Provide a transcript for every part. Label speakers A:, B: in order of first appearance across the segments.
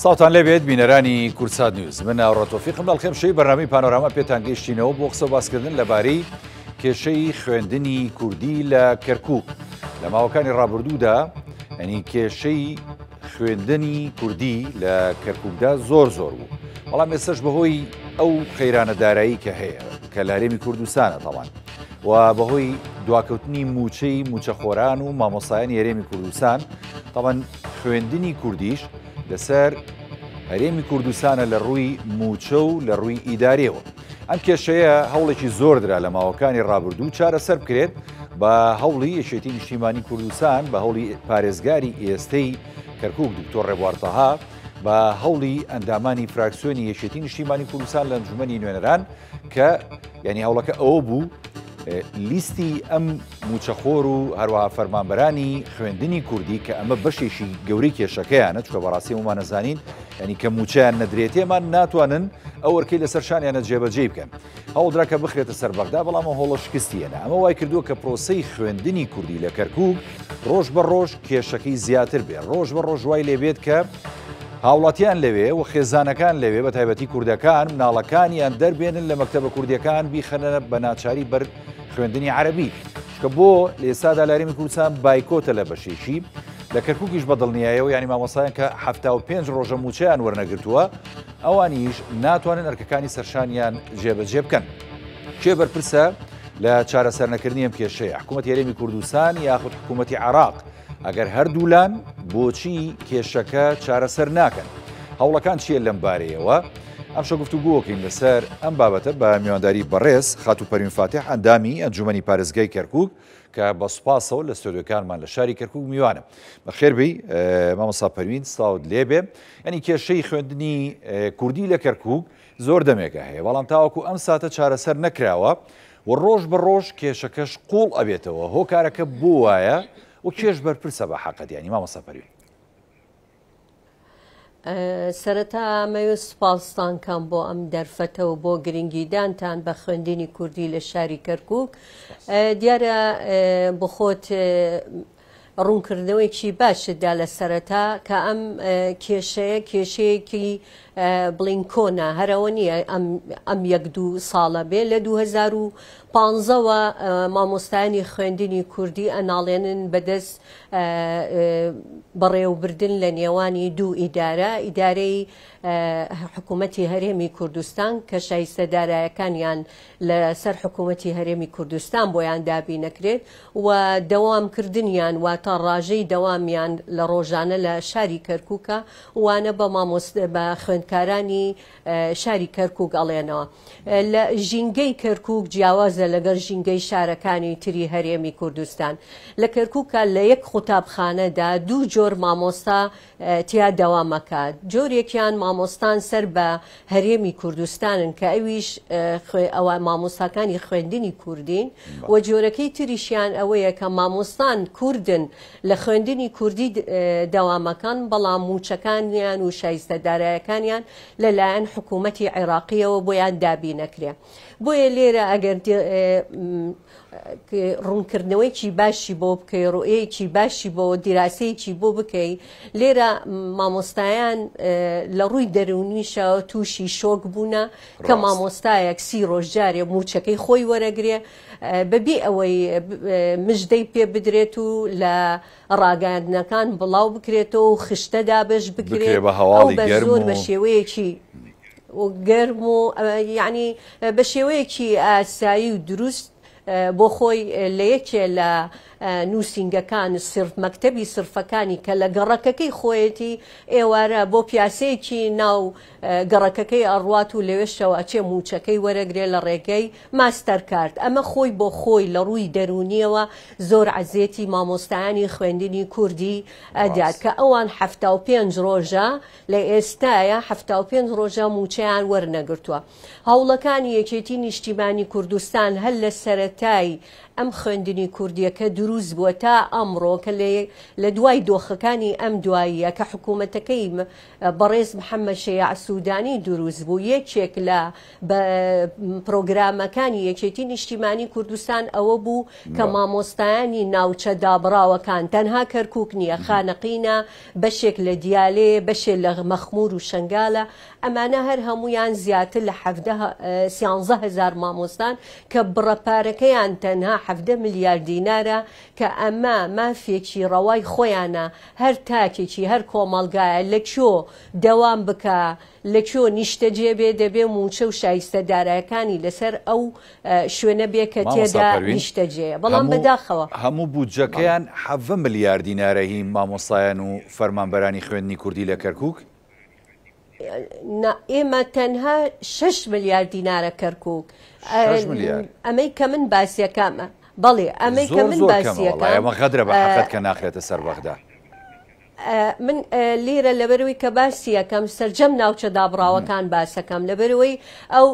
A: ساوتان لێبێت بینەرانی کورسات نیوز من ئاوڕۆتۆفیقم دەڵخێمشەی بەرنامەی پانۆراما پێتان گەیشتینەوە بۆ قسە باسکردن لەبارەی کێشەی خوێندنی کوردی لە کەرکووک لە ماوەکانی ڕابردوودا ئەنی کێشەی خوێندنی کوردی لە کەرکووکدا زۆر بوو بەڵام ئێستش بەهۆی ئەو خەیرانە دارایی کە هەیە کە لە هەرێمی کوردستانە تەڵان و بەهۆی دواکەوتنی موچەی موچەخۆران و مامۆسایانی هەرێمی کوردستان تەڵان خوێندنی کوردیش لەسەر هەرێمی کوردستانە لە ڕووی موچە و لە ڕووی ئیداریەوە ئەم کێشەیە هەوڵێکی زۆردرا لە ماوەکانی ڕابردوو چارەسەر بکرێت بە هەوڵی یەکێتی نیشتیمانی کوردستان بە هەوڵی پارێزگاری ئێستەی کەرکووک دکتۆر ڕێبوارتەها بە هەوڵی ئەندامانی فراکسیۆنی یەکێتی نیشتیمانی کوردستان لە ئەنجومەنی نوێنەران کە یعنی هەوڵەکە ئەوە بوو لیستی ئەم موچەخۆر و هەروەها فەرمانبەرانی خوێندنی کوردی کە ئەمە بەشێکی گەورەی کێشەکەیانە چکە بەڕاستی ومان نەزانین ینی کە موچیان نەدرێتێمان ناتوانن ئەو وەرکەی لەسەر شانیانە جێبەجێ بکەن هەوڵدرا کە بخرێتە سەر بەغدا بەڵام هەوڵە شکستیەنە ئەمە وای کردووە کە پرۆسەی خوێندنی کوردی لە کەرکووک ڕۆژ بە ڕۆژ کێشەکەی زیاتر بێ ڕۆژ بە ڕۆژ وای لێبێت کە هاوڵاتیان لەوێ و خێزانەکان لەوێ بە تایبەتی کوردەکان مناڵەکانیان دەربێنن لە مەکتەبە کوردیەکان بیخەنە بە ناچاری بەر خوێندنی عەرەبی کە بۆ لە ئێستادا لە هەرێمی کوردستان بایکۆتە لە بەشێشی لە کەرکووکیش بەدڵنیایەوە ینی مامۆسایان کە 75 ڕۆژە موچەیان وەرنەگرتووە ئەوانیش ناتوانن ئەرکەکانی سەرشانیان جێبەجێ بکەن کێ بەرپرسە لە چارەسەرنەکردنی ئەم کێشەیە حکوومەتی هەرێمی کوردستان یاخود حکوومەتی عێراق ئەگەر هەردوولان بۆچی کێشەکە چارەسەر ناکەن هەوڵەکان چیە لەم بارەیەوە ئەم شە گفتوگۆکەین لەسەر ئەم بابەتە بە میوانداری بەڕێز خاتو پەروین فاتح ئەندامی ئەنجومەنی پارێزگای کەرکووک کە بە سوپاسەوە لە ستۆدیۆکانمان لە شاری کەرکووک میوانە بەخێربەی مامۆستا پەروین سڵاوت لێبێ ینی کێشەی خوێندنی کوردی لە کەرکووک زۆر دەمێکە هەیە بەڵام تاوەکو ئەم ساتە چارەسەر نەکراوە و ڕۆژ بە ڕۆژ کێشەکەش قوڵ ئەبێتەوە هۆکارەکە بۆ وایە و کێش بەرپرسە بە حەقەت ینی مامۆستا پەروین
B: سەرەتا مەوێت سوپاستان کەم بۆ ئەم دەرفەتەوە بۆ گرنگیدانتان بە خوێندنی کوردی لە شاری کەرکووک دیارە بخۆت ڕوونکردنەوەیکی باشدا لە سەرەتا کە ئەم کێشەیەکی بڵین کۆنا هەرەوە نییە ئەم یەک دوو ساڵە بێ لە 2015ەوە مامۆستایانی خوێندنی کوردی ئەناڵێنن بەدەست بەڕێوەبردن لە نێوانی دوو ئیدارەی حکوومەتی هەرێمی کوردستان کە شایستەدارایەکانیان لەسەر حکوومەتی هەرێمی کوردستان بۆیان دابی نەکرێت و دەوامکردنیان واتە ڕاژەی دەوامیان لە ڕۆژانە لە شاری کەرکووکە وانە بە بە خوێندکارانی شاری کەرکووک ئەڵێنەوە لە ژینگەی کەرکووک جیاوازە لەگەڵ ژینگەی شارەکانی تری هەرێمی کوردستان لە کەرکووکە لە یەک قوتابخانەدا دوو جۆر مامۆستا تیا دەوامەکات جۆرێکیان مامۆستان سەر بە هەرێمی کوردستانن کە ئەویش ئەوە مامۆستاکانی خوێندنی کوردین و جۆرەکەی تریشیان ئەوەیە کە مامۆستان کوردن لە خوێندنی کوردی دەوامەکان بەڵام موچەکانیان و شایستەدارایەکانیان لەلایەن حکوومەتی عێراقیەوە بۆیان دابی نەکرێ بۆیە لێرە ئەگەر ڕوونکردنەوەیکی باشی بۆ بکەی ڕۆیەکی باشی بۆ دیراسەیەکی بۆ بکەی لێرە مامۆستایان لە ڕووی دەرونیشەوە تووشی شۆک بوونە کە مامۆستایەک 30 ڕۆژ جارێ موچەکەی خۆی وەرەگرێ بەبێ ئەوەی مژدەی پێ بدرێت و لە ڕاگەاندنەکان بڵاو بکرێتەوە و خشتەدا بەش بکرێت زۆر بە شێوەیەکی گەرم و یعنی بە شێوەیەکی ئاسایی و دروست بۆ خۆی لە یەکێ لە نووسینگەکان مەکتەبی سرفەکانی کە لە گەڕەکەکەی خۆیەتی ئێوارە بۆ پیاسەیەکی ناو گەڕەکەکەی ئەڕوات و لەوێشەوە ئەچێ موچەکەی وەرەگرێ لە ڕێگەی ماستەر کارت ئەمە خۆی بۆ خۆی لە ڕووی دەرونیەوە زۆر عەزیەتی مامۆستایانی خوێندنی کوردی ئەدات کە ئەوان 75 ڕۆژە لە ئێستایە 75 ڕۆژە موچەیان وەرنەگرتووە هەوڵەکانی یەکێتی نیشتیمانی کوردستان هەل لە سەرەتا بابەتای ئەم خوێندنی کوردیەکە دروست بووە تا ئەمڕۆ کە لە دوای دۆخەکانی ئەم دواییە کە حکوومەتەکەی بەڕێز محەممەد شەیاع سوودانی دروست بوو یەکێک لە پرۆگرامەکانی یەکێتی نیشتیمانی کوردستان ئەوە بوو کە مامۆستایانی ناوچە دابراوەکان تەنها کەرکووک نییە خانەقینە بەشێک لە دیالێ بەشێک لە مەخمور و شنگالە ئەمانە هەر هەمویان زیاتر لە 13,000 مامۆستان کە بڕەپارەکەیان تەنها 17 ملیار دینارە کە ئەمە مافێکی ڕەوای خۆیانە هەر تاکێکی هەر کۆمەڵگایە لەکوێ دەوام بکە لەکوێ نیشتەجێ بێ دەبێ موچە و شایستە دارایەکانی لەسەر ئەو شوێنە بێ کە تێدا نیشتەجێ بەڵام بەداخەوە
A: هەموو بودجەکەیان 7 ملیار دینارە هی مامۆستایان و فەرمانبەرانی خوێندنی کوردی لە کەرکووک
B: ئێمە تەنها 6 ملیار دینارە کەرکووک ئەمەی کە من باسیەکەمە بەڵێ ئەمەی کە من باسیەکە
A: ئەمە غەدرە بە حەقەت کە ناخرێتە سەر بەغدا
B: من لێرە لەبەرەوەی کە باسی یەکەم سەرجەم ناوچە دابڕاوەکان باسەکەم لەبەرەوەی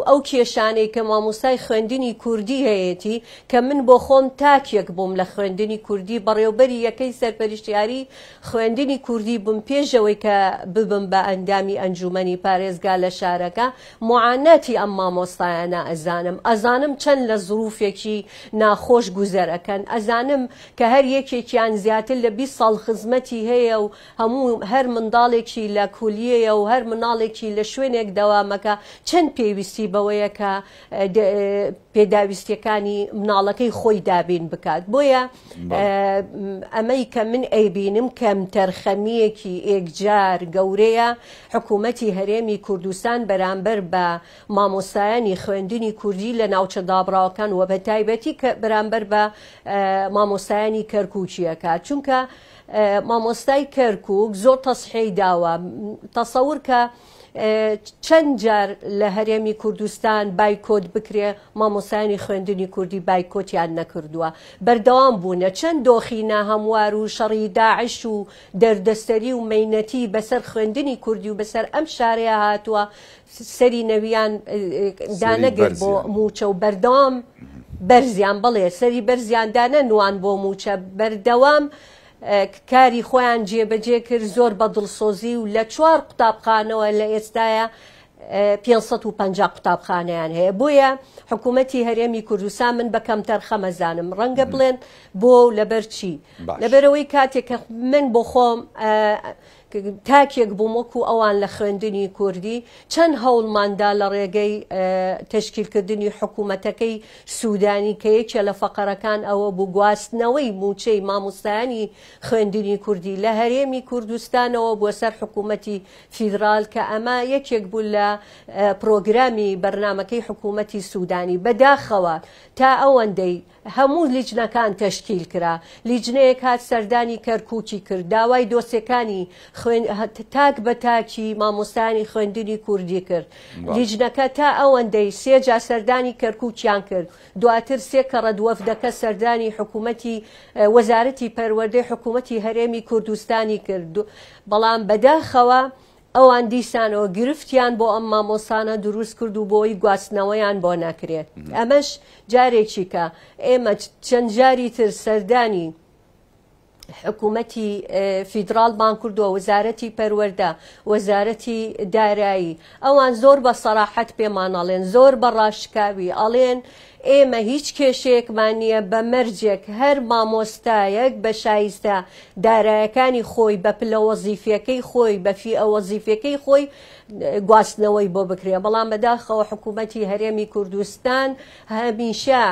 B: ئەو کێشانەی کە مامۆستای خوێندنی کوردی هەیەی کە من بۆ خۆم تاکێک بووم لە خوێندنی کوردی بەڕێوبەری یەکەی سەرپەرشتیاری خوێندنی کوردی بووم پێشەوەی کە ببم بە ئەندامی ئەنجومەنی پارێزگا لە شارەکە معانەتی ئەم مامۆستایانە ئەزانم چەند لە زروفێکی ناخۆش گوزەرەکەن ئەزانم کە هەر یەکێکیان زیاتر لە 20 ساڵ خزمەتی هەیە و هەموو هەر منداڵێکی لە کولیەیە و هەر مناڵێکی لە شوێنێک دەوامەکە چەند پێویستی بەوەیە کە پێداویستیەکانی مناڵەکەی خۆی دابین بکات بۆیە ئەمەی کە من ئەیبینم کەم تەرخەمیەکی ئێکجار گەورەیە حکوومەتی هەرێمی کوردستان بەرامبەر بە مامۆستایانی خوێندنی کوردی لە ناوچە دابراوەکان و بە تایبەتی بەرامبەر بە مامۆستایانی کەرکووکیەکە چونکە مامۆستای کەرکووک زۆر تەسحی داوە تەسەور کە چەند جار لە هەرێمی کوردستان بایکۆت بکرێ مامۆستایانی خوێندنی کوردی بایکۆتیان نەکردووە بەردەوام بوونە چەند دۆخینە هەموار و شەڕی داعش و دەردەستەری و مەینەتی بەسەر خوێندنی کوردی و بەسەر ئەم شارەیە هاتووە سەری نەویان دانەگرت بۆ موچە و بەردەوام بەرزیان بڵێ سەری بەرزیاندانە نوان بۆ موچە بەردەوام کاری خۆیان جێبەجێ کرد زۆر بە دڵسۆزی و لە 4 قوتابخانەوە لە ئێستاە 550 قوتابخانەیان هەیە بۆیە حکوومەتی هەرێمی کوردستان من بە کەمتەر خەمەزانم ڕەنگە بڵێن بۆ لەبەرچی لەبەرەوەی کاتێک کە من بۆ خۆم تاکێک بووم وەکو ئەوان لە خوێندنی کوردی چەند هەوڵماندا لە ڕێگەی تشکیلکردنی حکوومەتەکەی سوودانی کە یەکێ لە فەقەرەکان ئەوە بوو گواستنەوەی موچەی مامۆستایانی خوێندنی کوردی لە هەرێمی کوردستانەوە بۆ سەر حکوومەتی فیدرال کە ئەمە یەکێک بوو لە پرۆگرامی بەرنمەکەی حکوومەتی سوودانی بەداخەوە تا ئەوەندەی هەموو لیجنەکان تشکیل کرا لیجنەیەک هات سەردانی کەرکووکی کرد داوای دۆسیەکانی تاک بە تاکی مامۆستایانی خوێندنی کوردی کرد لیجنەکە تا ئەوەندەی 3 جا سەردانی کەرکووکیان کرد دواتر 3 کەڕە وەفدەکە سەردانی حکوومەتی وەزارەتی پەروەردەی حکوومەتی هەرێمی کوردستانی کرد بەڵام بەداخەوە ئەوان دیسانەوە گرفتیان بۆ ئەم مامۆستانە دروست کرد و بۆی گواستنەوەیان بۆ ناکرێت ئەمەش جارێکی کە ئێمە چەند جاری تر سەردانی حکوومەتی فیدراڵمان کردووە وەزارەتی پەروەردە وەزارەتی دارایی ئەوان زۆر بە سەراحەت پێمان ئەڵێن زۆر بە ڕاشکاوی ئەڵێن ئێمە هیچ کێشەیەکمان نییە بە مەرجێک هەر مامۆستایەک بە شایستە دارایەکانی خۆی بە پلە وەزیفەکەی خۆی بە فی وەزیفەکەی خۆی گواستنەوەی بۆ بکرێ بەڵام بەداخەوە حکوومەتی هەرێمی کوردستان هەمیشە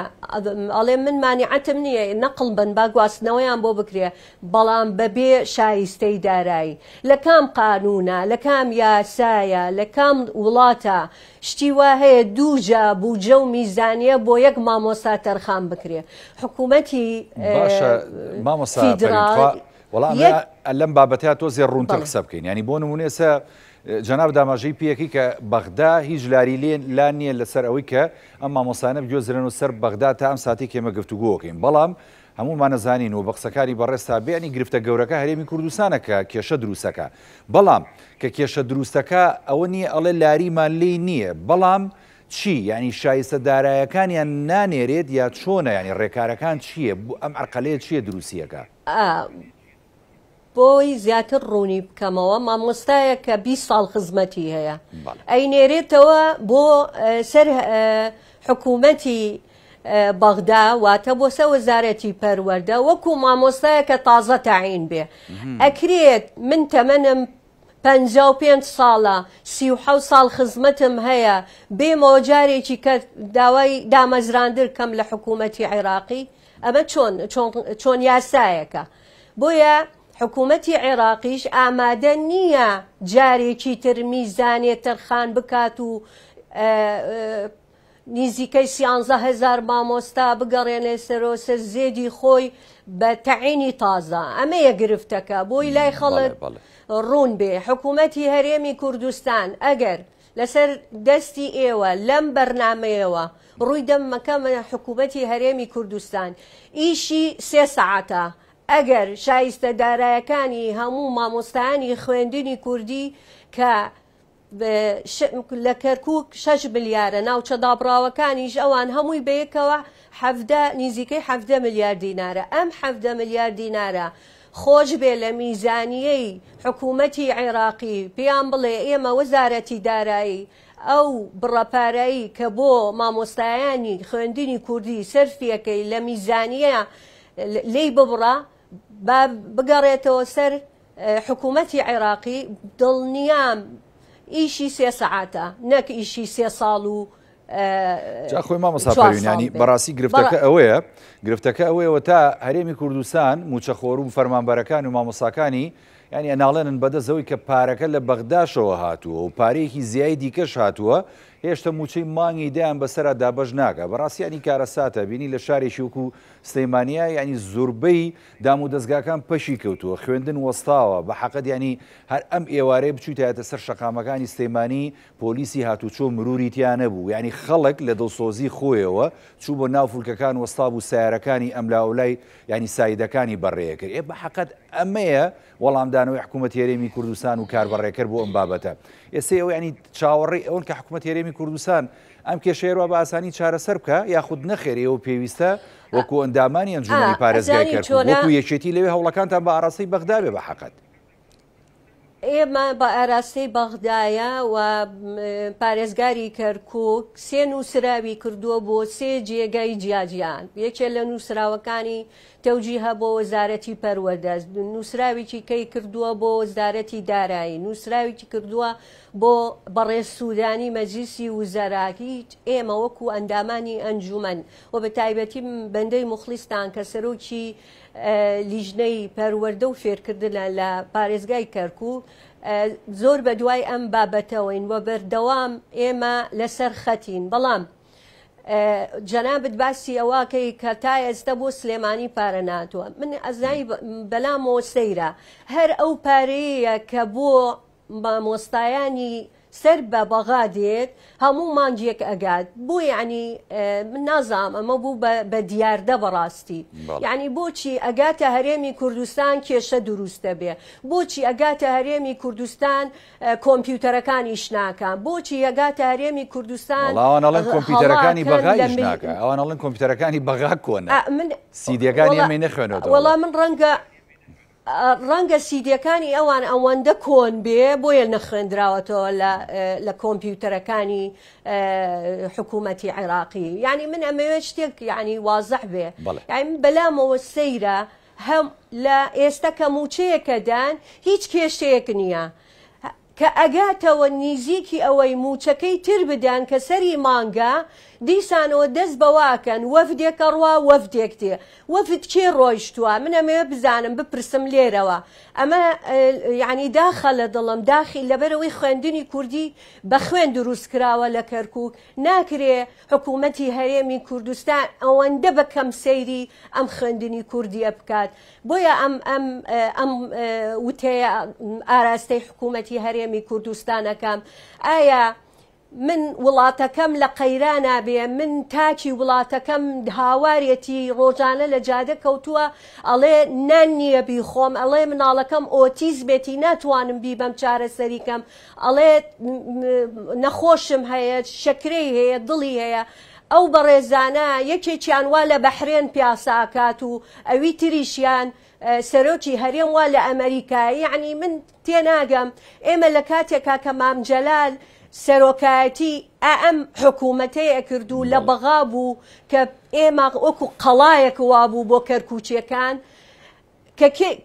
B: ئەڵێ من مانیعەتم نییە نەقڵ بن با گواستنەوەیان بۆ بکرێ بەڵام بەبێ شایستەی دارایی لە کام قانونە لە کام یاسایە لە کام وڵاتە شتی وا هەیە دووجا بوجە و میزانیە بۆ یەک مامۆستا تەرخان بکرێ حکوومەتی
A: فیدراڵ وەڵام لەم بابەتەیە تۆ زێ ڕوونتر قسە بکەین ینی بۆ نمونێ ئێستا جەناب داماژەی پێیەکی کە بەغدا هیچ لاری لا نییە لەسەر ئەوەی کە ئەم مامۆستانە بگوێزرێن و سەر بەغدا تا ئەم ساتی کێمە گفتوگۆکەین بەڵام هەمومان نەزانین و بە قسەکاری بەڕێستا بێنی گرفتە گەورەکە هەرێمی کوردستانە کە کێشە دروستەکە بەڵام کە کێشە دروستەکە ئەوە نییە ئەڵێ لاریمان لێی نییە بەڵام چی ینی شایستە دارایەکانیان نانێرێت یا چۆنە ینی ڕێکارەکان چییە ئەم عرقەلەیە چییە دروستیەکە؟
B: بۆی زیاتر ڕوونی بکەمەوە مامۆستایە کە 20 ساڵ خزمەتی هەیە ئەینێرێتەوە بۆ سەر حکوومەتی بەغدا واتە بۆ سە وەزارەتی پەروەردە وەکو مامۆستایە کە تازە تاعین بێ ئەکرێت من تەمەنم 55 ساڵە 37 ساڵ خزمەتم هەیە بێمەوە جارێکی کە داوای دامەزراندر کەم لە حکوومەتی عێراقی ئەمە چۆن یاسایەکە بۆیە حکوومەتی عێراقیش ئامادە نییە جارێکی تر میزانێ تەرخان بکات و نزیکەی 11,000 مامۆستا بگەڕێنێ سەرۆسەر زێدی خۆی بە تەعینی تازە ئەمەیە گرفتەکە بۆی لای خەڵک ڕوون بێ حکوومەتی هەرێمی کوردستان ئەگەر لەسەر دەستی ئێوە لەم بەرنامەیەوە ڕووی دەمەکەمە حکوومەتی هەرێمی کوردستان ئیشی 3 سەعاتە ئەگەر شایستە دارایەکانی هەموو مامۆستایانی خوێندنی کوردی کە لە کەرکووک 6 ملیارە ناوچە دابڕاوەکانیش ئەوان هەمووی بەیەکەوە نزیکەی 17 ملیار دینارە ئەم 17 ملیار دینارە خۆش بێ لە میزانیەی حکوومەتی عێراقی پێیان بڵێ ئێمە وەزارەتی دارایی ئەو بڕەپارایی کە بۆ مامۆستایانی خوێندنی کوردی سەرفیەکەی لە میزانیە لێی ببڕە بگەڕێتەوە سەر حکوومەتی عێراقی دڵنیام ئیشی 3 سەعاتە نەک ئیشی 3 ساڵ و
A: خۆی مامۆستاپەروینانی بەڕاستی گرفتەکە ئەوەیەوە تا هەرێمی کوردستان موچەخۆر و فەرمانبەرەکان و مامۆستاکانی ینی ئەناڵێنن بەدەستەوەی کە پارەکە لە بەغداشەوە هاتووە و پارەیەکی زیایی دیکەش هاتووە هێشتا موچەی مانگی دایان بەسەرا دابەش ناکە بەڕاستیانی کارەساتە بینی لە شارێکی وەکو سلەیمانیا ینی زۆربەی دام و دەستگاکان پەشی کەوتووە خوێندن وەستاوە بە حەقەت ینی هەر ئەم ئێوارەیە بچوویتایەتە سەر شەقامەکانی سلەیمانی پۆلیسی هاتوچۆ مروریتیان نەبوو ینی خەڵک لە دڵسۆزی خۆیەوە چوو بۆ ناو فولکەکان وەستا بوو سیارەکانی ئەملاولای ینی سایدەکانی بەڕێیەکرد بە حەقەت ئەمەیە وەڵامدانەوەی حکوومەتی هەرێمی کوردستان و کاربەڕێکرد بۆ ئەم بابەتە ئێستا ئەوە ینی چاوەڕێی ئەوەن کە حکوومەتی هەرێمی کوردستان ئەم کێشەیەوە بە ئاسانی چارەسەر بکە یاخود نەخێریەوە پێویستە وەکو ئەندامانی ئەنجومەنی پارێزگای کەرکووک وەکو یەکێتی لەوێ هەوڵەکانتان بە ئاراستەی بەغدا بێ بە حەقەت
B: ئێمە بە ئاراستەی بەغدایە و پارێزگاری کەرکووک 3 نووسراوی کردووە بۆ 3 جێگای جیاجیان یەکێ لە نووسراوەکانی تەوجیهە بۆ وەزارەتی پەروەردە نووسراوێکی کەی کردووە بۆ وەزارەتی دارایی نووسراوێکی کردووە بۆ بەڕێزسوودانی مەجلیسی وزەراکی ئێمە وەکو ئەندامانی ئەنجومەن و بە تایبەتی بەندەی مخلیستان کە سەرۆکی لیژنەی پەروەردە و فێرکردن لە پارێزگای کەرکووک زۆر بە دوای ئەم بابەتەوەین و بەردەوام ئێمە لەسەر خەتین بەڵام جەنابەت باسی ئەوەکەی کە تا ئێستا بۆ سلێمانی پارە ناتووە من ئەزایی بەلامەوە سەیرە هەر ئەو پارەیە کە بۆ مامۆستایانی سەر بە بەغا دێت هەموو مانگیەک ئەگات بۆ یعنی من نازام ئەمە بوو بە دیاردە بەڕاستی یعنی بۆچی ئەگاتە هەرێمی کوردستان کێشە دروستە بێ بۆچی ئەگاتە هەرێمی کوردستان کۆمپیوتەرەکانیش ناکەن بۆچی ئەگاتە هەرێمی کوردستان
A: ئەوانەڵەن کۆمپیوتەرەکانی بەغایش ناکە ئەوانەڵەن کۆمپیوتەرەکانی بەغا کۆنە سیدیەکانی ئەمەی نەخوێنەوە
B: وەڵام من ڕەنگە سیدیەکانی ئەوان ئەوەندە کۆن بێ بۆیە نەخوێندراوەتەوە لە کۆمپیوتەرەکانی حکوومەتی عێراقی یعنی من ئەمەوێت شتێک یعنی وازەح بێ یعنی بەلامەوە سەیرە هەم لە ئێستا کە موچەیەکەدان هیچ کێشەیەک نییە کە ئەگاتەوە نزیکی ئەوەی موچەکەی تر بدەن کە سەری مانگە دیسانەوە دەست بەواکەن وەفدێکە ڕوا وەفدێک تێ وەفد کێ ڕۆیشتووە من ئەمەوێ بزانم بپرسم لێرەوە ئەمە یعنی داخە لە دڵم داخی لەبەرەوەی خوێندنی کوردی بە خوێن دروست کراوە لە کەرکووک ناکرێ حکوومەتی هەرێمی کوردستان ئەوەندە بەکەم سەیری ئەم خوێندنی کوردیە بکات بۆیە ئەم وتەیە ئاراستەی حکوومەتی هەرێمی کوردستانەکەم ئایا من وڵاتەکەم لە قەیرا نابێ، من تاکی وڵاتەکەم هاوارەتی ڕۆژانە لە جادە کەوتووە، ئەڵێ نان نییە بیخۆم، ئەڵێ مناڵەکەم ئۆتیزمێتی ناتوانم بی بەم چارەسەریکەم، ئەڵێ نەخۆشم هەیە، شەکرەی هەیە، دڵی هەیە. ئەو بەڕێزانە یەکێکیان وا لە بەحرێن پیاساکات و ئەوی تریشیان سەرۆکی هەرێم وا لە ئەمریکای. یعنی من تێناگەم ئێمە لە کاتێکا کە مام جەلال سەرۆکایەتی ئەم حکوومەتەیە کردو لە بەغا بوو کە ئێمە وەکو قەڵایەک وا بوو بۆ کەرکووچیەکان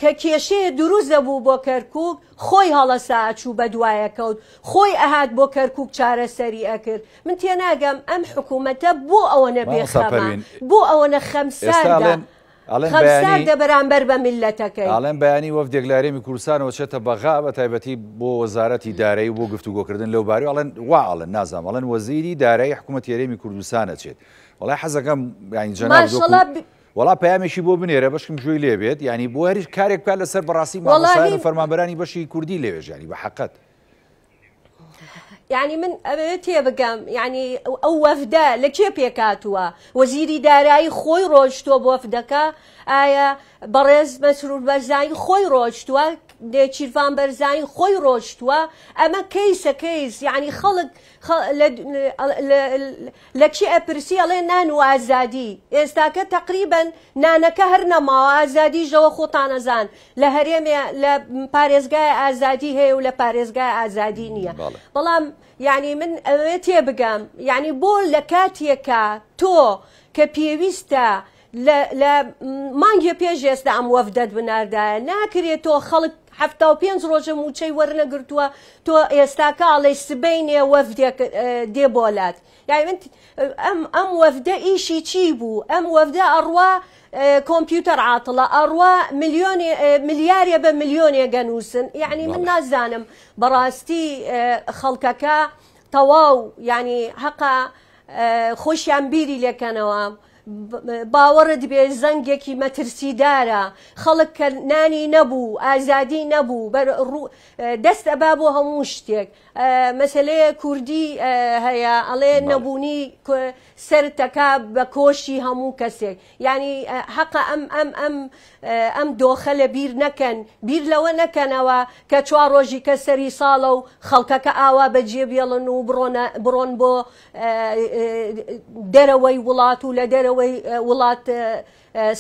B: کە کێشەیە دروست دەبوو بۆ کەرکووک، خۆی هەڵەسا ئەچوو بە دوایە کەوت، خۆی ئەهات بۆ کەرکووک چارەسەری ئەکرد. من تێناگەم ئەم حکوومەتە بۆ ئەوەنە بێخەمان، بۆ ئەوەنە خەمساردە بەرامبەر بە میلەتەکەی.
A: ئاڵێن بەیانی وەفدێک لە هەرێمی کوردستانەوە چێتە بەغا بە تایبەتی بۆ وەزارەتی دارایی و بۆ گفتوگۆکردن لەو باری، ئەڵێن ئاڵێن نازانم، ئەڵێن وەزیری دارایی حکوومەتی هەرێمی کوردستانە چێت. وەڵای حەزەکەم یانی جەناب وڵا پەیامێکی بۆ بنێرە بەشکم جوێی لێبێت، ینی بۆ هەریش کارێک بکات لەسەر بەڕاستی مامۆستایان و فەرمانبەرانی بەشی کوردی لێوێژ، ینی بە حەقەت.
B: یعنی من ئەوێت تێ بگەم، یعنی ئەو وەفدە لە کێ پێکاتووە؟ وەزیری دارایی خۆی ڕۆژتووە بۆ وەفدەکە؟ ئایا بەڕێز مەسرور بەرزانی خۆی ڕۆژتووە؟ چیرفان بەرزانی خۆی ڕۆژتووە؟ ئەمە کەیسە کەیس، یعنی خەڵک لە چی ئەپرسی ئەڵێ نان و ئازادی. ئێستاکە تقریبەن نانەکە هەر نەماوە، ئازادیژەوە خۆتانەزان لە هەرێمێ لە پارێزگای ئازادی هەیە و لە پارێزگای ئازادی نییە. بەڵام یعنی من ئەوێ تێ بگەم، یعنی بۆ لە کاتێکە تۆ کە پێویستە لە مانگێ پێش ئێستا ئەم وەفدەت بناردایە ناکرێت تۆ خەڵک 75 ڕۆژە موچەی وەرنەگرتووە، تۆ ئێستاکەڵێ سبەینێ وەفدێک دێ بۆلات. یعنی من ئەم وەفدە ئیشی چی بوو؟ ئەم وەفدە ئەڕوا کۆمپیوتەر عاتڵە، ئەڕوا ملیارێ بە ملیۆنێ گەنووسن. یعنی من نازانم بەڕاستی خەڵکەکە تەواو یعنی حەقا خۆشیان بیری لێکەنەوە. باوەڕت بێ زەنگێکی مەترسیدارە، خەڵک کە نانی نەبوو، ئازادی نەبوو، دەستە با بۆ هەموو شتێک. مەسەلەیە کوردی هەیە، ئەڵێ نەبوونی سەرتەکە بە کۆشی هەموو کەسێک. یعنی حەقا ئەم دۆخە لە بیر نەکەن، بیر لەوە نەکەنەوە کە 4 ڕۆژی کە سەری ساڵە و خەڵکەکە ئاوا بەجێ بێڵن و بڕۆن بۆ دەرەوەی وڵات و لە دەرەوەی وڵات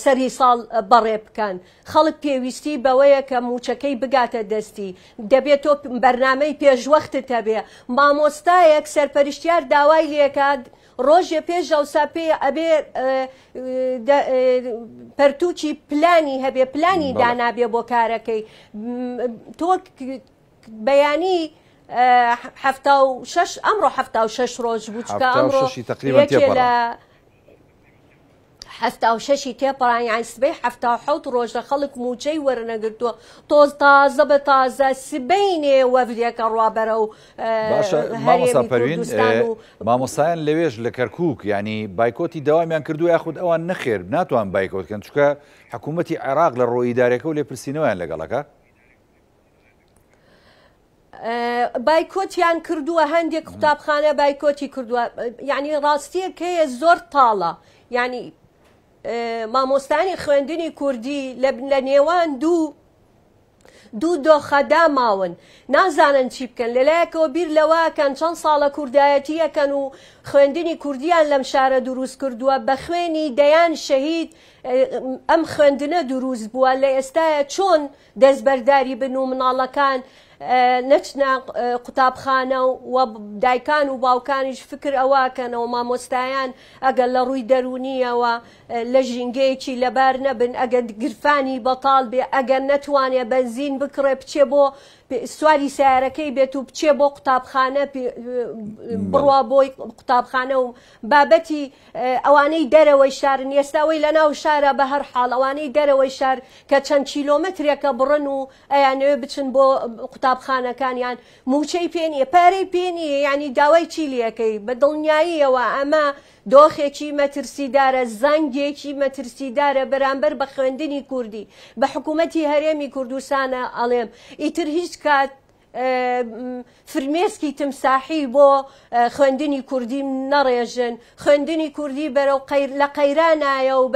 B: سەری ساڵ بەڕێ بکەن. خەڵک پێویستی بەوەیە کە موچەکەی بگاتە دەستی، دەبێت تۆ بەرنامەی پێشوەختت هەبێ. مامۆستایەک سەرپەرشتیار داوای لێکات ڕۆژێ پێش ئەوسا پێ ئەبێ پەرتووکی پلانی هەبێ، پلانی دانابێ بۆ کارەکەی. تۆ بەیانی 76 ئەمڕۆ 76 ڕۆژ بوو، چکە ئەمڕۆ لە 76 تێپەڕان، یان سبەی 77 ڕۆژە خەڵک موچەی وەرنەگرتووە، تۆز تازە بە تازە سبەینێ وەفدێکە ڕوابەرە و
A: هەرێمی کوردستان و مامۆستایان لەوێژ لە کەرکووک ینی بایکۆتی داوامیان کردو یاخود ئەوان نەخێر ناتوان بایکۆتکەن، چکە حکوومەتی عێراق لە ڕۆی ئیدارەکە و لێپرسینەوەیان لەگەڵەکە
B: بایکۆتیان کردووە، هەندێک قوتابخانە بایکۆتی کردووە. یعنی ڕاستیەک هەیە زۆر تاڵە، یعنی مامۆستانی خوێندنی کوردی لە نێوان دوو دۆخەدا ماون، نازانن چی بکەن، لەلایەکەوە بیر لەوەکەن چەند ساڵە کوردایەتیەکەن و خوێندنی کوردیان لەم شارە دروست کردووە، بە خوێنی دەیان شەهید ئەم خوێندنە دروست بووە. لە ئێستاە چۆن دەستبەرداری بن و مناڵەکان نەچنە قوتابخانە و دایکان و باوکانیش فکر ئەوەکەنەوە مامۆستایان ئەگەر لە ڕووی دەرونیەوە لە ژینگەیەکی لەبار نەبن، ئەگەر گرفانی بەتاڵ بێ، ئەگەر نەتوانێ بەنزین بکڕێ بچێ بۆ سواری سیارەکەی بێت و بچێ بۆ قوتابخانە، بڕوا بۆی قوتابخانە. و بابەتی ئەوانەی دەرەوەی شارن، ئێستاوەی لە ناو شارە بە هەر حاڵ ئەوانەی دەرەوەی شار کە چەند کیلۆمەترێکە بڕن و ئەیانەوێ بچن بۆ قوتابخانەکانیان، موچەی پێ نییە، پارەی پێ نییە، یعنی داوای چی لەکەی بە دڵنیاییەوە ئەمە دۆخێکی مەترسیدارە، زەنگێکی مەترسیدارە بەرامبەر بە خوێندنی کوردی. بە حکوومەتی هەرێمی کوردستانە ئەڵێم ئیتر هیچ کات فرمێسکی تمساحی بۆ خوێندنی کوردی نەڕێژن، خوێندنی کوردی لە قەیرانایە و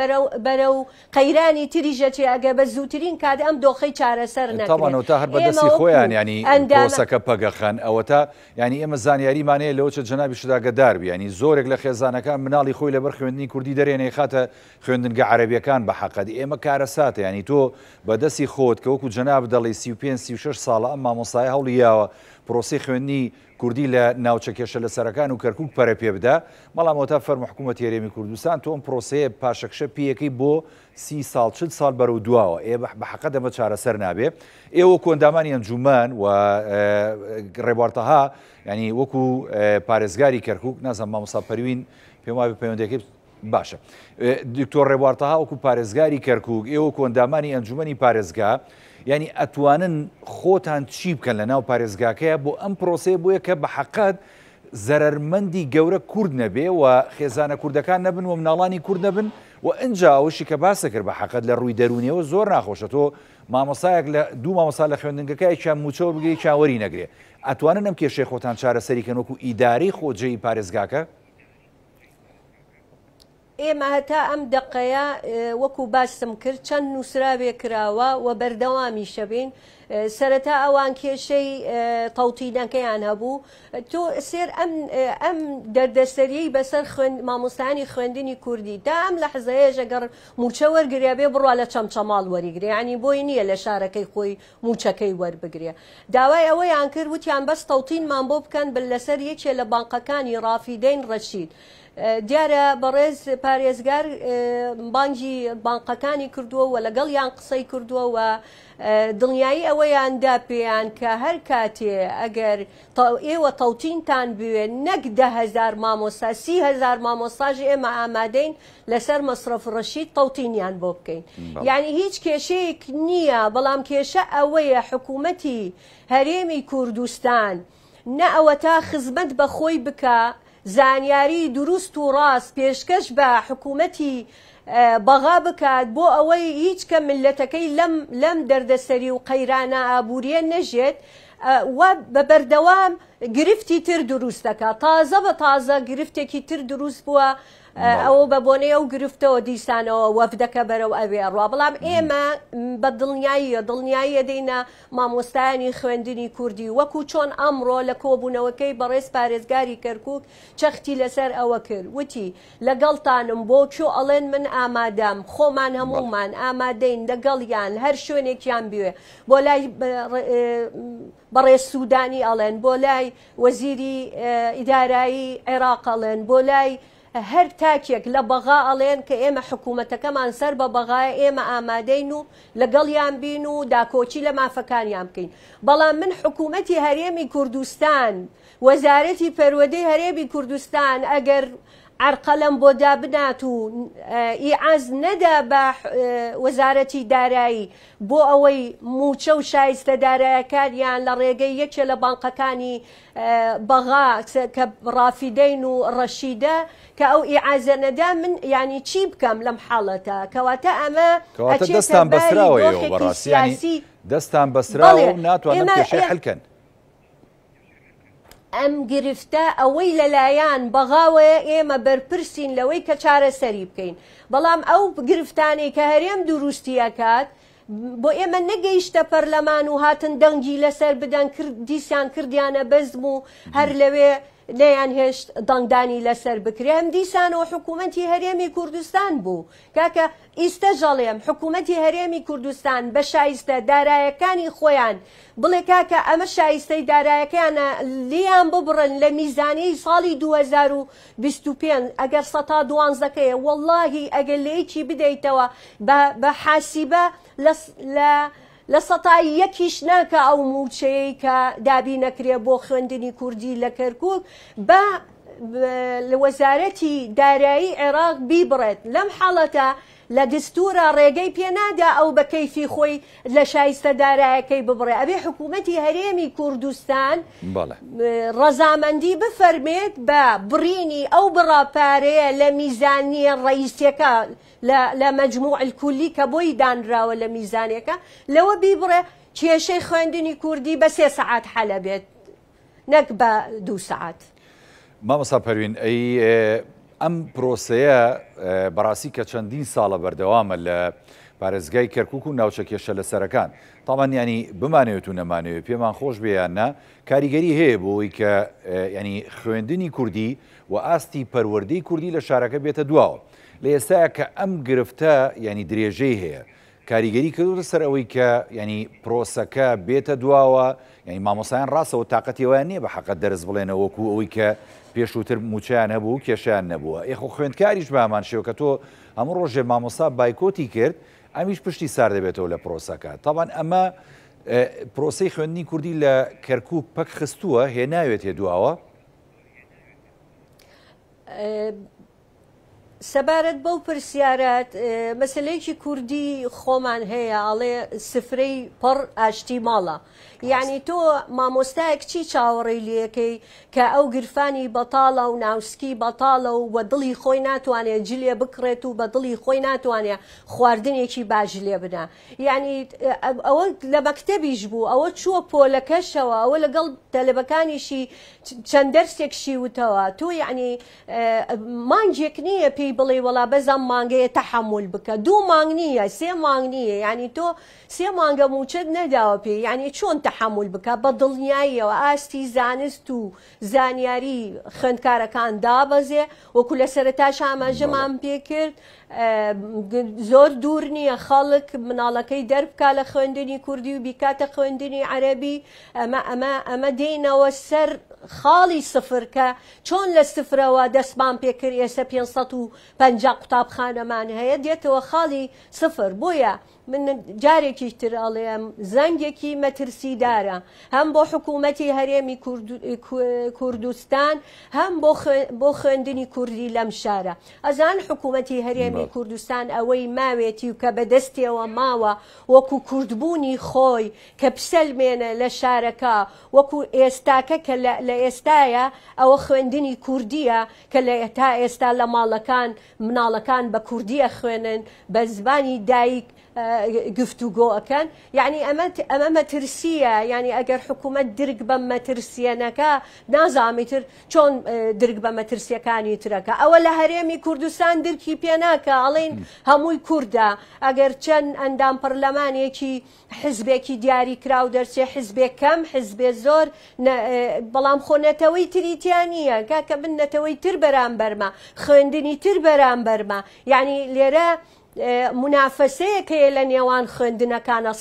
B: بەرەو قەیرانی تریژەچێ ئەگە بە زووترین کات ئەم دۆخەی چارەسەر
A: نەکرێت تا هەر بەدەستی خۆیان ینی پرۆسەکە پەگەخەن ئەوە تا ینی ئێمە زانیاریمانەیە لەوە چە جەنابی شداگەداربی ینی زۆرێک لە خێزانەکان مناڵی خۆی لەبەر خوێندنی کوردی دەرێنێ خاتە خوێندنگە عەرەبیەکان بە حەقەدی ئێمە کارەساتە ینی تۆ بەدەستی خۆت کە وەکو جەناب دەڵی 35-36 ساڵە ئەم مامۆستای هەوڵیاوە پرۆسی خوێندنی کوردی لە ناوچە کێشە لە سەرەکان و کەرکووک پەرە پێ بدە، بەڵام ئەوە تا فەرمە حکوومەتی هەرێمی کوردستان تۆ ئەم پرۆسەیە پاشەکشە پێیەکەی بۆ 30 ساڵ 40 ساڵ بەرەو دواوە بە حەقە دەمە چارەسەر نابێ. ئێوە کۆندامانی ئەنجومەن و ڕێبوارتەها ینی وەکو پارێزگاری کەرکووک نازانم مامۆستا پەروین پێم وایە پەیوەندیەکەی باشە. دکتۆر ڕێبوارتەها وەکو پارێزگاری کەرکووک ئێوە کۆندامانی ئەنجومەنی پارێزگا ینی ئەتوانن خۆتان چی بکەن لە ناو پارێزگاکەیە بۆ ئەم پرۆسەیە بۆیە کە بە حەقەت زەرمەندی گەورە کورد نەبێ و خێزانە کوردەکان نەبن و مناڵانی کورد نەبن و ئەنجا ئەوشی کە باسە کرد بە حەقەت لە ڕووی دەرونیەوە زۆر ناخۆشە تۆ مامۆسایەک لە دوو مامۆسا لە خوێندنگەکەیان موچەوە بگەی چاوەری نەگرێ ئەتوانن ئەم کێشەی خۆتان چارەسەریکەن وەکو ئیداری خۆجێی پارێزگاکە؟
B: ئێمە هەتا ئەم دقەیە وەکو باسم کرد چەند نووسراوێ کراوە و بەردەوامی شەبین سەرەتا ئەوان کێشەی تەوتینەکەیان هەبوو تۆ سێر ئەم دەردەسەریەی بەسەر مامۆستانی خوێندنی کوردی دا ئەم لە حزەیەش ئەگەر موچە وەرگریا بێ بڕوا لە چەمچەماڵ وەریگرێ ینی بۆی نییە لە شارەکەی خۆی موچەکەی وەربگرێ داوای ئەوەیان کرد وتیان بەس تەوتینمان بۆ بکەن لەسەر یەکێ لە بانقەکانی ڕافیدەین ڕەشید دیارە بەڕێز پارێزگار بانگی بانقەکانی کردووە و لەگەڵ یان قسەی کردووە و دڵنیایی ئەوەیان دا پێیان کە هەر کاتێ ئەگەر ئێوە تەوتینتان بوێ نەک 10,000 مامۆستا 30,000 مامۆستاژی ئێمە ئامادەین لەسەر مەسرەف ڕەشید تەوتینیان بۆ بکەین یعنی هیچ کێشەیەک نییە بەڵام کێشە ئەوەیە حکوومەتی هەرێمی کوردستان نە ئەوە تا خزمەت بە خۆی بکە زانیاری دروست و ڕاست پێشکەش بە حکوومەتی بەغا بکات بۆ ئەوەی هیچ کە ملەتەکەی لەم دەردەسەری و قەیرانە ئابووریە نەژێت و بە بەردەوام گرفتی تر دروست دەکات تازە بە تازە گرفتێکی تر دروست بووە ئەوە بە بۆنەیە و گرفتەوە دیسانەوە وەفدەکە بەرەو ئەوێ ڕوا بەڵام ئێمە بە دڵنیاییە دەینە مامۆستایانی خوێندنی کوردی وەکو چۆن ئەمڕۆ لە کۆبوونەوەکەی بەڕێز پارێزگاری کەرکووک چەختی لەسەر ئەوە کرد وتی لەگەڵتانم بۆ چۆ ئەڵێن من ئامادەم خۆمان هەمومان ئامادەین لەگەڵیان هەر شوێنێکیان بوێ بۆ لای بەڕێز سوودانی ئەڵێن بۆ لای وەزیری ئیدارایی عێراق ئەڵێن بۆ لای هەر تاکێک لە بەغا ئەڵێن کە ئێمە حکوومەتەکەمان سەر بە بەغایە ئێمە ئامادەین و لەگەڵیان بین و داکۆچی لە مافەکانیان بکەین بەڵام من حکوومەتی هەرێمی کوردستان وەزارەتی پەروەدەی هەرێمی کوردستان ئەگەر عرقەلەم بۆ دابنات و ئیعاز نەدا بە وەزارەتی دارایی بۆ ئەوەی موچە و شایستە دارایەکانیان لە ڕێگەی یەکێ لە بانقەکانی بەغا کە ڕافیدەین و ڕەشیدە کە ئەو ئیعازە نەدا من ینی چی بکەم لەم حاڵەتە کەواتە ئەمە
A: دەستان بەسراوەیەوە بەڕاستی دەستان بەسراوە و ناتوانن کێشەی حەلکەن
B: ئەم گرفتە ئەوەی لەلایەن بەغاوەیە ئێمە بەرپرسین لەوەی کە چارەسەری بکەین بەڵام ئەو گرفتانەی کە هەرێم دروستیەکات بۆ ئێمە نەگەیشتە پەرلەمان و هاتن دەنگی لەسەر بدەن دیسیان کردیانە بەزم و هەر لەوێ لێیان هێشت دەنگدانی لەسەر بکرێ ئەم دیسانەوە حکوومەتی هەرێمی کوردستان بوو کاکە ئیستەژەڵێم حکوومەتی هەرێمی کوردستان بە شایستە دارایەکانی خۆیان بڵێ کاکە ئەمە شایستەی دارایەکەیانە لیان ببڕن لە میزانەی ساڵی 2025 ئەگەر 112کەیە وەڵڵاهی ئەگەر لەیەکی بدەیتەوە بە حاسیبە لە سەتای یەکیش ناکە ئەو موچەیەی کە دابی نەکرێ بۆ خوێندنی کوردی لە کەرکووک بە وەزارەتی دارایی عێراق بیبڕێت لەم حاڵەتە لە دستورە ڕێگەی پێنادا ئەو بە کەیفی خۆی لە شایستە دارایەکەی ببڕێ ئەبێ حکوومەتی هەرێمی کوردستان ڕەزامەندی بفەرمێت بە بڕینی ئەو بڕاپارەیە لە میزانیە ڕئیسیەکە لە مەجموع الکولی کە بۆی دانراوە لە میزانێکە لەوە بیبڕێ کێشەی خوێندنی کوردی بە 3 سەعات حەلە بێت نەک بە 2 سەعات.
A: مامۆستا پەروین ئەم پرۆسەیە بەڕاستی کە چەندین ساڵە بەردەوامە لە پارێزگای کەرکووک و ناوچە کێشە لە سەرەکان تاوان ینی بمانەوێت و نەمانەوێت پێمان خۆش بێیاننا کاریگەری هەیە بۆی کە ینی خوێندنی کوردی و ئاستی پەروەردەی کوردی لە شارەکە بێتە دواوە لە ئێستاە کە ئەم گرفتە ینی درێژەی هەیە کاریگەری کردوتە سەر ئەوەی کە ینی پرۆسەکە بێتە دواوە ینی مامۆسایان ڕاستەوە تااقەتیەوەیان نییە بە حەقەت دەرز بڵێنە وەکو ئەوەی کە پێشووتر موچیان هەبوو کێشیان نەبووە یخۆ خوێندکاریش بامان شێوە کە تۆ هەموو ڕۆژێ مامۆستا بایکۆتی کرد ئەمیش پشتی سار دەبێتەوە لە پرۆسەکە تاوان ئەمە پرۆسەی خوێندنی کوردی لە کەرکووک پەک خستووە هێناوێت هێدواوە
B: سەبارەت بەو پرسیارەت مەسلەیەکی کوردی خۆمان هەیە ئەڵێ سفرەی پڕ ئاشتی ماڵە یعنی تۆ مامۆستایەک چی چاوەڕێی لەکەی کە ئەو گرفانی بەتاڵە و ناوسکی بەتاڵە و بە دڵی خۆی ناتوانێت جلێ بکڕێت و بە دڵی خۆی ناتوانێت خواردنێکی باش لێ بنا یعنی ئەوە لە مەکتەبیش بوو ئەوە چووە پۆلەکەشەوە ئەوە لەگەڵ تەلەبەکانیشی چەند دەرسێکشی وتەوە تۆ یعنی مانگێک نییە پێی بڵێ وەڵا بەزەم مانگەیە تەحەمل بکە 2 مانگ نییە 3 مانگ نییە یعنی تۆ 3 مانگە موچەت نەداوە پێ یعنی چۆن تەحەمل بکە بە دڵنیاییەوە ئاستی زانست و زانیاری خوێندکارەکان دابەزێ وەکو لە سەرەتاش ئاماژەمان پێ کرد زۆر دوور نییە خەڵک مناڵەکەی دەربکا لە خوێندنی کوردی و بیکاتە خوێندنی عەرەبی ئەمە دێنەوە سەر خاڵی سفر کە چۆن لە سفرەوە دەستمان پێکرد ئێستا 550 قوتابخانەمان هەیە دێتەوە خاڵی سفر بۆیە من جارێکی تر ئەڵێم زەنگێکی مەترسیدارە هەم بۆ حکوومەتی هەرێمی کوردستان هەم بۆ خوێندنی کوردی لەم شارە ئەزان حکوومەتی هەرێمی کوردستان ئەوەی ماوێتی و کە بەدەستیەوە ماوە وەکو کوردبوونی خۆی کە پسەلمێنە لە شارەکە وەکو ئێستاکە کە لە ئێستایە ئەوە خوێندنی کوردیە کە لە تا ئێستا لە ماڵەکان مناڵەکان بە کوردیە خوێنن بە زبانی دایک گفتوگۆ ئەکەن یعنی ئەمە مەترسیە یعنی ئەگەر حکوومەت درگ بە مەترسیەنەکە نازامیتر چۆن درگ بە مەترسیەکانی ترەکە ئەوە لە هەرێمی کوردستان درکی پێناکە ئەڵێن هەمووی کووردە ئەگەر چەند ئەندام پەرلەمانێکی حزبێکی دیاری کراو دەرچێ حزبێک کەم حزبێ زۆر بەڵام خۆ نەتەوەی تریتیان نییە کاکە من نەتەوەی تر بەرامبەرمە خوێندنی تر بەرامبەرمە یعنی لێرە منافسەیەک هەیە لە نێوان خوێندنەکانە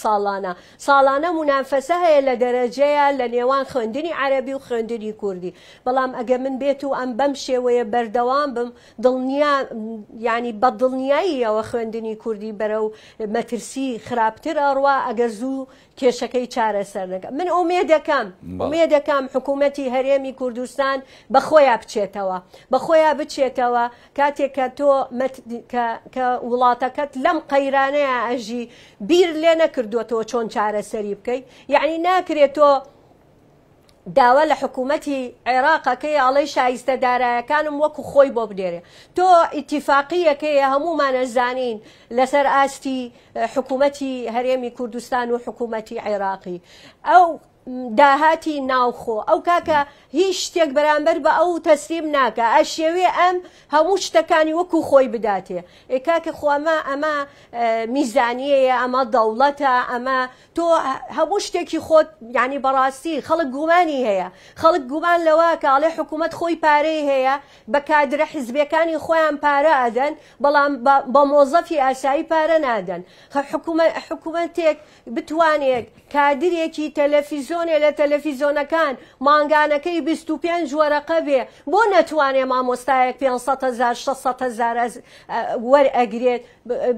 B: ساڵانە منافسە هەیە لە دەرەجەیە لە نێوان خوێندنی عەرەبی و خوێندنی کوردی بەڵام ئەگە من بێت و ئەم بەم شێوەیە بەردەوام بم دڵنیا ینی بە دڵنیاییەوە خوێندنی کوردی بەرەو مەترسی خراپتر ئەڕوا ئەگەر زوو کێشەکەی چارەسەر نەکە من ئومێدەکەم حکوومەتی هەرێمی کوردستان بەخۆیان بچێتەوە کاتێک کە تۆ کە وڵاتەکەت لەم قەیرانەیە ئەژی بیر لێ نەکردوێتەوە چۆن چارەسەری بکەیت یعنی ناکرێت تۆ داوا لە حکوومەتی عێراقەکەی ئەڵەی شایستەدارایەکانم وەکو خۆی بۆ بدێرێ تۆ ئیتیفاقیەکەیە هەموومانە زانین لەسەر ئاستی حکوومەتی هەرێمی کوردستان و حکوومەتی عێراقی ئەو داهاتی ناوخۆ ئەو کاکە هیچ شتێک بەرامبەر بە ئەو تەسلیم ناکە ئەشێوێ ئەم هەموو شتەکانی وەکو خۆی بداتێ کاکە خۆمە ئەمە میزانیەیە ئەمە دەوڵەتە ئەمە تۆ هەموو شتێکی خۆت یعنی بەڕاستی خەڵک گومانی هەیە خەڵک گومان لەوە کە ئاڵێ حکوومەت خۆی پارەی هەیە بە کادرە حیزبەکانی خۆیان پارە ئەدەن بەڵام بە مۆزەفی ئاسایی پارە نادەن حکوومەتێک بتوانێت کادرێکی تەلەڤیزۆنێ لە تەلەڤیزۆنەکان مانگانەکەی 25 وەرەقە بێ بۆ نەتوانێ مامۆستایەک 500,000 600,000 وەرئەگرێت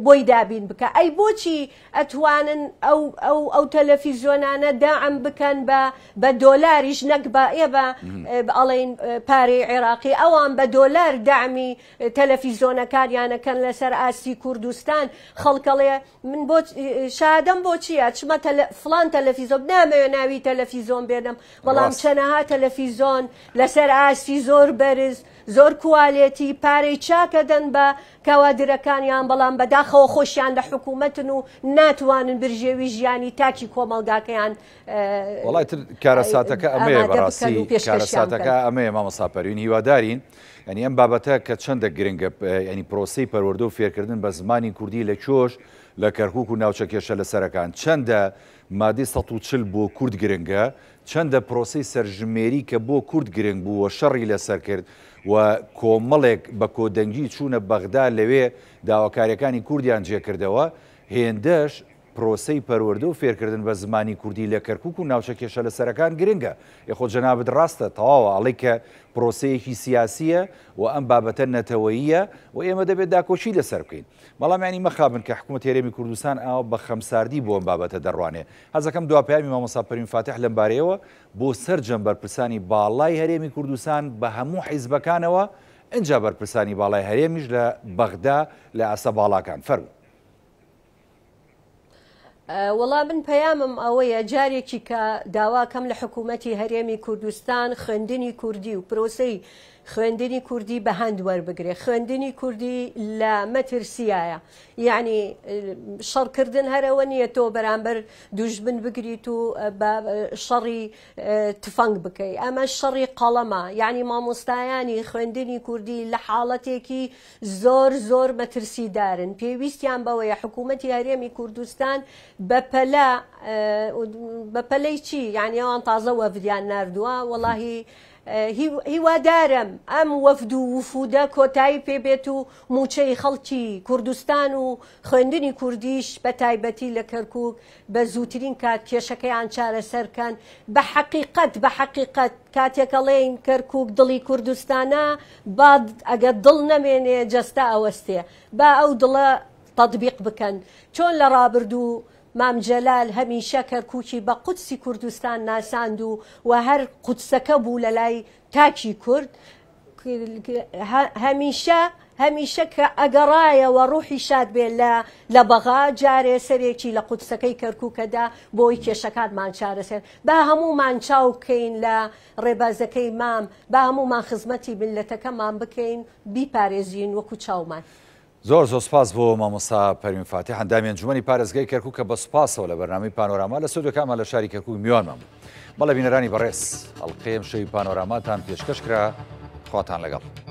B: بۆی دابین بکە ئەی بۆچی ئەتوانن ئەو تەلەڤیزۆنانە داعم بکەن بە دۆلاریش نەک بە ئەڵێن پارەی عێراقی ئەوان بە دۆلار داعمی تەلەڤیزۆنەکانیانەکەن لەسەر ئاستی کوردستان خەڵکەڵێ من بۆ شادەم بۆ چیە چمە فڵان تەلەڤیزۆن نامەوێ ناوی تەلەڤیزۆن بێنم بەڵام چەنەها تەلەڤیزۆن لەسەر ئاستی زۆر بەرز زۆر کوالێتی پارەی چاکە دەن بە کەوادرەکانیان بەڵام بەداخەوە خۆشیان لە حکوومەتن و ناتوانن برژێوی ژیانی تاکی کۆمەڵگاکەیان
A: وڵای کارەساتەکە ئەمەیە بەڕاستی کارەساتەکە ئەمەیە مامۆستا پەروین هیوادارین ینی ئەم بابەتە کە چەندە گرنگە ینی پرۆسەی پەروەردە و فێرکردن بە زمانی کوردی لە کۆش لە کەرکووک و ناوچە کێشە لە سەرەکان چەندە مادەی 140 بۆ کورد گرنگە چەندە پرۆسەی سەرژمێری کە بۆ کورد گرنگ بوو و شەڕی لەسەر کرد و کۆمەڵێک بە کۆدەنگی چوونە بەغدا لەوێ داواکاریەکانی کوردیان جێکردەوە هێندەش پرۆسەی پەروەردە و فێرکردن بە زمانی کوردی لە کەرکووک و ناوچە کێشە لە سەرەکان گرنگە یخۆ جەنابەت ڕاستە تەواوە ئەڵێ کە پرۆسەیەکی سیاسیە و ئەم بابەتە نەتەوەییە و ئێمە دەبێت داکۆچی لەسەر بکەین بەڵام ینی مەخابن کە حکوومەت هێرێمی کوردستان ئاوە بە خەمساردی بۆ ئەم بابەتە دەڕوانێ حەزەکەم دواپیامی مامۆستا پەروین فاتح لەم بارەیەوە بۆ سەرجەم بەرپرسانی باڵای هەرێمی کوردستان بە هەموو حیزبەکانەوە ئەنجا بەرپرسانی باڵای هەرێمیش لە بەغدا لە ئاسە باڵاکان فەرموو
B: وەڵا من پەیامم ئەوەیە جارێکی کە داواکەم لە حکوومەتی هەرێمی کوردستان خوێندنی کوردی و پرۆسەی خوێندنی کوردی بە هەند وەربگرێ خوێندنی کوردی لە مەترسیایە یعنی شەڕکردن هەرەوە نییە تۆ بەرامبەر دوژمن بگریت و شەڕی تفەنگ بکەی ئەمە شەڕی قەڵەمە یعنی مامۆستایانی خوێندنی کوردی لە حاڵەتێکی زۆر زۆر مەترسیدارن پێویستیان بەوەیە حکوومەتی هەرێمی کوردستان بەپەلەی چی یعنی ئەوان تازە وەفدیان ناردووە وەڵاهی هیوادارم ئەم وەفد و وفودە کۆتایی پێبێت و موچەی خەڵکی کوردستان و خوێندنی کوردیش بە تایبەتی لە کەرکووک بە زووترین کات کێشەکەیان چارەسەرکەن بە حەقیقەت کاتێکەڵێن کەرکووک دڵی کوردستانە با ئەگەر دڵ نەمێنێ جەستا ئەوەستێ با ئەو دڵە تەطبیق بکەن چۆن لە ڕابردوو مام جەلال هەمیشە کەرکووکی بە قودسی کوردستان ناساند و هەر قودسەکە بوو لە لای تاکی کورد هەمیشە کە ئەگەڕایەوە ڕوحی شاد بێ لە بەغا جارێ سەرێکی لە قودسەکەی کەرکووکەدا بۆی کێشەکانمان چارەسەر با هەموومان چاو بکەین لە ڕێبازەکەی مام با هەموومان خزمەتی ملەتەکەمان بکەین بیپارێزین وەکو چاومان
A: زۆر سپاس بۆ مامۆستا پەروین فاتح هەندامی ئەنجومەنی پارێزگای کەرکووک کە بە سوپاسەوە لە بەرنامەی پانۆراما لە سودەکانمان لە شاری کەرکووک میوانمان بوو بەڵێ بینەرانی بەڕێز ئەڵقەیەم شەوی پانۆراماتان پێشکەش کرا خواتان لەگەڵ